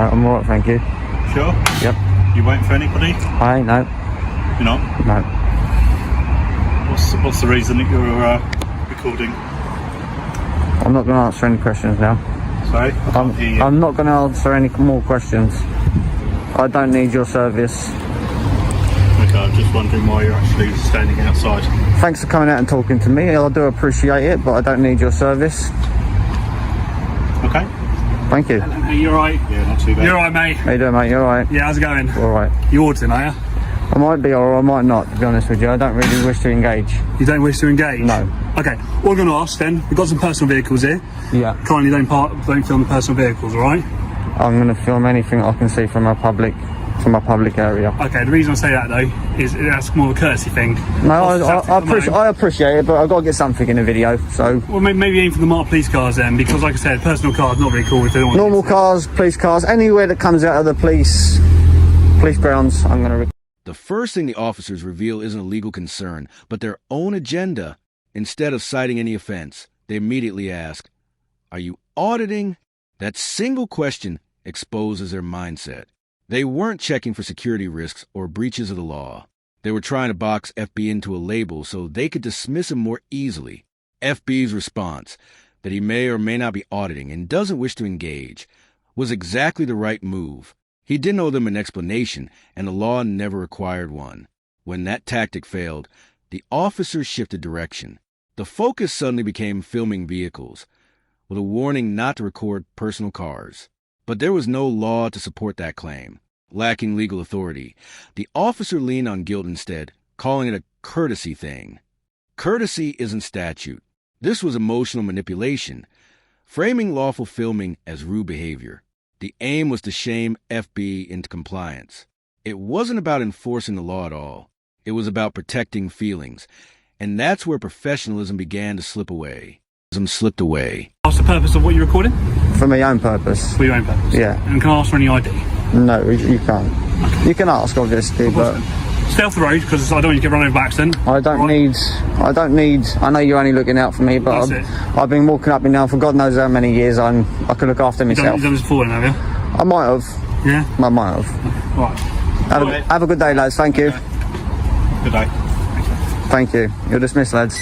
No, I'm alright, thank you. Sure? Yep. You waiting for anybody? I ain't, no. You're not? No. What's the reason that you're recording? I'm not going to answer any questions now. Sorry? I can't hear you. I'm not going to answer any more questions. I don't need your service. Okay, I'm just wondering why you're actually standing outside. Thanks for coming out and talking to me. I do appreciate it, but I don't need your service. Okay. Thank you. Are you alright? Yeah, not too bad. You're alright, mate? How you doing, mate? You alright? Yeah, how's it going? Alright. You auditing, are you? I might be or I might not, to be honest with you. I don't really wish to engage. You don't wish to engage? No. Okay, what I'm going to ask then, we've got some personal vehicles here. Yeah. Kindly don't film the personal vehicles, alright? I'm going to film anything I can see from a public area. Okay, the reason I say that though is that's more of a courtesy thing. No, I appreciate it, but I've got to get something in the video, so... Well, maybe aim for the marked police cars then, because like I said, personal cars not really cool if they don't want Normal cars, police cars, anywhere that comes out of the police grounds, I'm going to... The first thing the officers reveal isn't a legal concern, but their own agenda. Instead of citing any offense, they immediately ask, "Are you auditing?" That single question exposes their mindset. They weren't checking for security risks or breaches of the law. They were trying to box FB into a label so they could dismiss him more easily. FB's response, that he may or may not be auditing and doesn't wish to engage, was exactly the right move. He didn't owe them an explanation, and the law never required one. When that tactic failed, the officers shifted direction. The focus suddenly became filming vehicles, with a warning not to record personal cars. But there was no law to support that claim. Lacking legal authority, the officer leaned on guilt instead, calling it a courtesy thing. Courtesy isn't statute. This was emotional manipulation, framing lawful filming as rude behavior. The aim was to shame FB into compliance. It wasn't about enforcing the law at all. It was about protecting feelings. And that's where professionalism began to slip away. Slipped away. What's the purpose of what you're recording? For my own purpose. For your own purpose? Yeah. And can I ask for any ID? No, you can't. Okay. You can ask, obviously, but... Stay off the road, because I don't want you to get run over by accident. I don't need... I know you're only looking out for me, but I've been walking up and down for God knows how many years. I could look after myself. You've done this before then, have you? I might have. Yeah? I might have. Right. Have a good day, lads. Thank you. Okay. Good day. Thank you. You're dismissed, lads.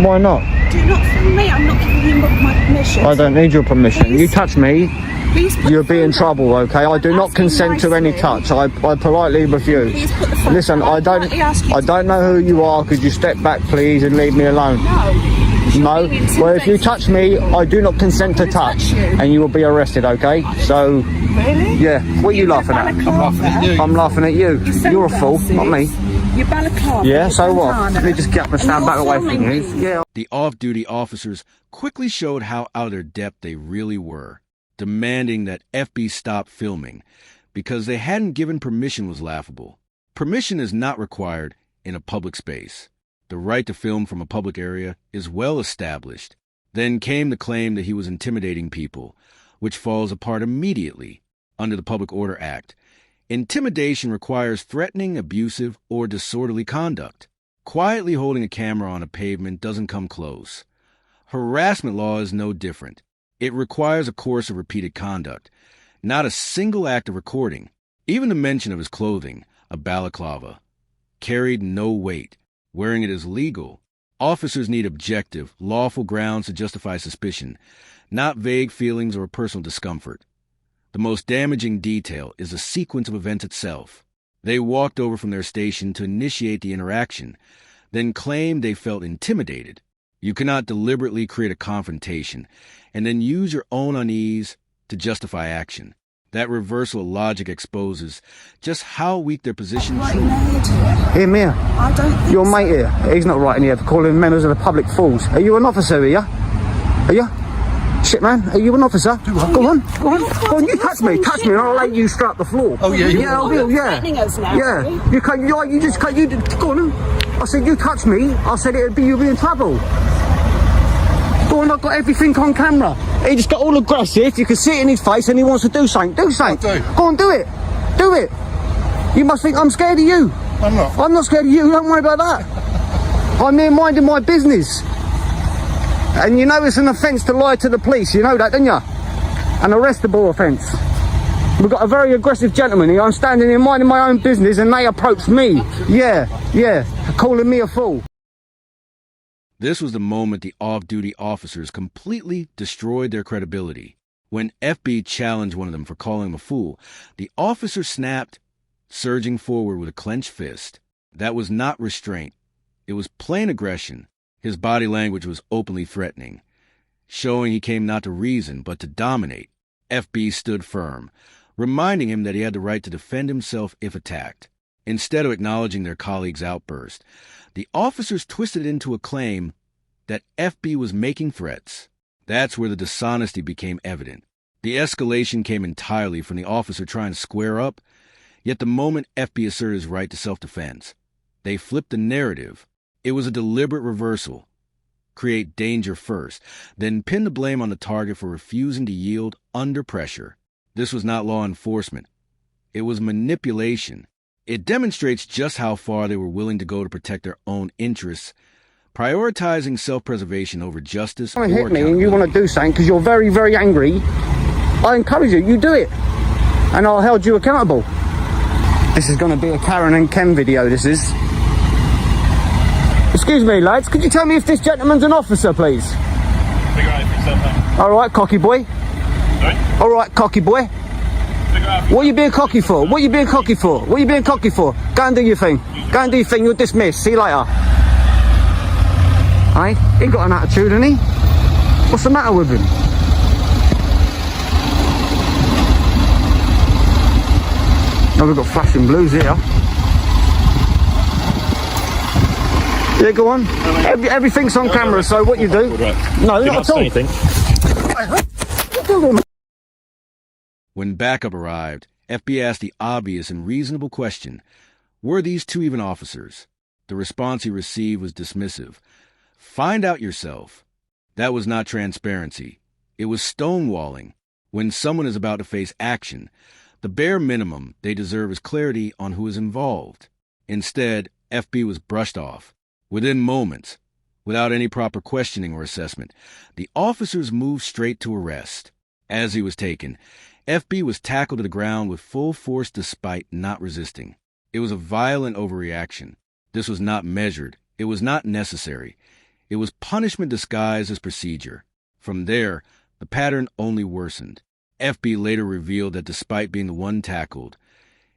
Why not? Do not film me. I'm not giving you my permission. I don't need your permission. Please. You touch me, Please put you'll the be in phone trouble, okay? I do not consent to any touch. I politely refuse. Please put the phone Listen, down. I don't know who you are. Could you step back, please, and leave me alone? No. No? Well, if you touch me, I do not consent to touch, and you will be arrested, okay? So, Really? yeah. What are you laughing at? I'm laughing at you. I'm laughing at you. You're a fool, not me. Your balaclava. Yeah, so what? Let me just get up and stand back away from you. Yeah. The off-duty officers quickly showed how out of their depth they really were, demanding that FB stop filming because they hadn't given permission was laughable. Permission is not required in a public space. The right to film from a public area is well established. Then came the claim that he was intimidating people, which falls apart immediately under the Public Order Act. Intimidation requires threatening, abusive, or disorderly conduct. Quietly holding a camera on a pavement doesn't come close. Harassment law is no different. It requires a course of repeated conduct, not a single act of recording. Even the mention of his clothing, a balaclava, carried no weight. Wearing it is legal. Officers need objective, lawful grounds to justify suspicion, not vague feelings or personal discomfort. The most damaging detail is the sequence of events itself. They walked over from their station to initiate the interaction, then claimed they felt intimidated. You cannot deliberately create a confrontation and then use your own unease to justify action. That reversal of logic exposes just how weak their position is. Here, Mia. I don't think Your mate here. He's not right in here for calling members of the public fools. Are you an officer here? Are you? Shit, man. Are you an officer? Go on. You touch me, and I'll lay you straight up the floor. Oh, yeah, I will, yeah. threatening us now. Yeah. You can't, you just can't, go on. I said, you touch me, I said you'll be in trouble. Go on, I've got everything on camera. He just got all aggressive, you can see it in his face, and he wants to do something. Do something. I do. Go on, do it. Do it. You must think I'm scared of you. I'm not. I'm not scared of you, don't worry about that. I'm here minding my business. And you know it's an offence to lie to the police, you know that, don't you? An arrestable offence. We've got a very aggressive gentleman here. I'm standing here minding my own business and they approach me. Yeah, calling me a fool. This was the moment the off-duty officers completely destroyed their credibility. When FB challenged one of them for calling him a fool, the officer snapped, surging forward with a clenched fist. That was not restraint. It was plain aggression. His body language was openly threatening, showing he came not to reason but to dominate. FB stood firm, reminding him that he had the right to defend himself if attacked. Instead of acknowledging their colleague's outburst, the officers twisted it into a claim that FB was making threats. That's where the dishonesty became evident. The escalation came entirely from the officer trying to square up, yet the moment FB asserted his right to self-defense, they flipped the narrative. It was a deliberate reversal. Create danger first, then pin the blame on the target for refusing to yield under pressure. This was not law enforcement. It was manipulation. It demonstrates just how far they were willing to go to protect their own interests, prioritizing self-preservation over justice or You want to hit me and accountability. you want to do something because you're very, very angry. I encourage you, you do it. And I'll hold you accountable. This is going to be a Karen and Ken video, this is. Excuse me, lads, could you tell me if this gentleman's an officer, please? Figure out if it's something. All right, cocky boy. Sorry? All right, cocky boy. Figure out if What are you being cocky for? What are you being cocky for? What are you being cocky for? Go and do your thing. Go and do your thing, you're dismissed. See you later. Hey, he got an attitude, hasn't he? What's the matter with him? Oh, we've got flashing blues here. Yeah, go on. Everything's on camera, so what you do? No, not at all. What you doing? When backup arrived, FB asked the obvious and reasonable question, were these two even officers? The response he received was dismissive. Find out yourself. That was not transparency. It was stonewalling. When someone is about to face action, the bare minimum they deserve is clarity on who is involved. Instead, FB was brushed off. Within moments, without any proper questioning or assessment, the officers moved straight to arrest. As he was taken, FB was tackled to the ground with full force despite not resisting. It was a violent overreaction. This was not measured. It was not necessary. It was punishment disguised as procedure. From there, the pattern only worsened. FB later revealed that despite being the one tackled,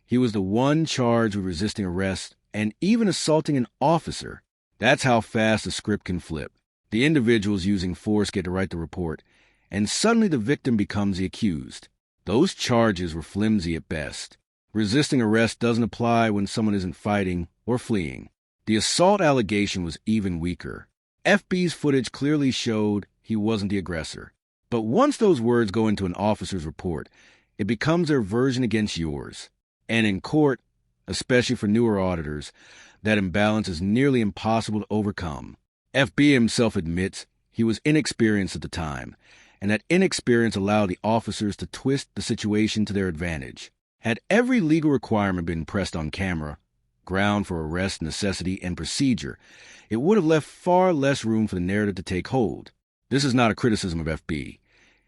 he was the one charged with resisting arrest and even assaulting an officer. That's how fast the script can flip. The individuals using force get to write the report, and suddenly the victim becomes the accused. Those charges were flimsy at best. Resisting arrest doesn't apply when someone isn't fighting or fleeing. The assault allegation was even weaker. FB's footage clearly showed he wasn't the aggressor. But once those words go into an officer's report, it becomes their version against yours. And in court, especially for newer auditors, that imbalance is nearly impossible to overcome. FB himself admits he was inexperienced at the time, and that inexperience allowed the officers to twist the situation to their advantage. Had every legal requirement been pressed on camera, ground for arrest, necessity, and procedure, it would have left far less room for the narrative to take hold. This is not a criticism of FB.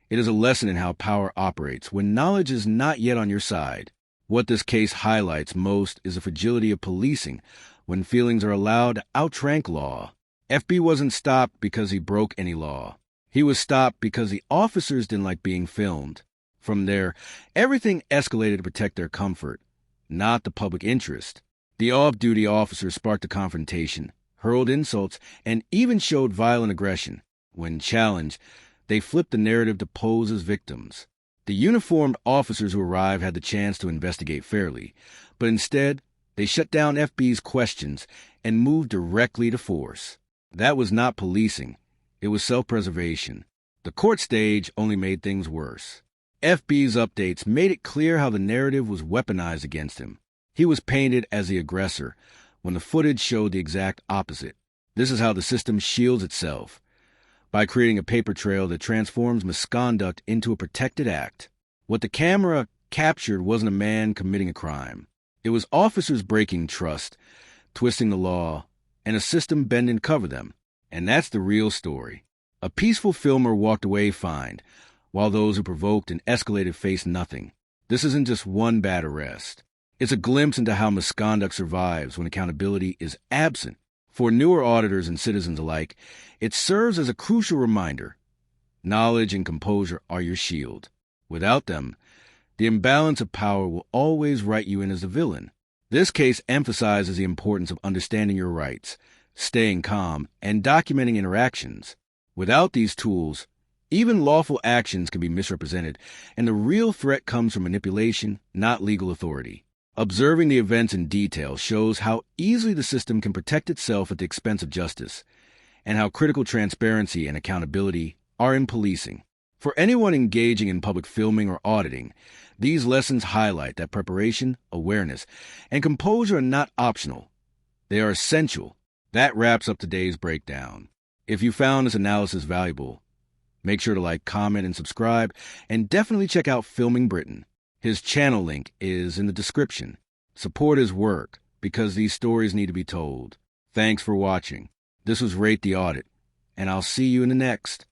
It is a lesson in how power operates when knowledge is not yet on your side. What this case highlights most is the fragility of policing when feelings are allowed to outrank law. FB wasn't stopped because he broke any law. He was stopped because the officers didn't like being filmed. From there, everything escalated to protect their comfort, not the public interest. The off-duty officers sparked a confrontation, hurled insults, and even showed violent aggression. When challenged, they flipped the narrative to pose as victims. The uniformed officers who arrived had the chance to investigate fairly, but instead, they shut down FB's questions and moved directly to force. That was not policing. It was self-preservation. The court stage only made things worse. FB's updates made it clear how the narrative was weaponized against him. He was painted as the aggressor, when the footage showed the exact opposite. This is how the system shields itself, by creating a paper trail that transforms misconduct into a protected act. What the camera captured wasn't a man committing a crime. It was officers breaking trust, twisting the law, and a system bending to cover them. And that's the real story. A peaceful filmer walked away fined, while those who provoked and escalated faced nothing. This isn't just one bad arrest. It's a glimpse into how misconduct survives when accountability is absent. For newer auditors and citizens alike, it serves as a crucial reminder. Knowledge and composure are your shield. Without them, the imbalance of power will always write you in as the villain. This case emphasizes the importance of understanding your rights, staying calm, and documenting interactions. Without these tools, even lawful actions can be misrepresented, and the real threat comes from manipulation, not legal authority. Observing the events in detail shows how easily the system can protect itself at the expense of justice, and how critical transparency and accountability are in policing. For anyone engaging in public filming or auditing, these lessons highlight that preparation, awareness, and composure are not optional. They are essential. That wraps up today's breakdown. If you found this analysis valuable, make sure to like, comment, and subscribe, and definitely check out Filming Britain. His channel link is in the description. Support his work, because these stories need to be told. Thanks for watching. This was Rate the Audit, and I'll see you in the next.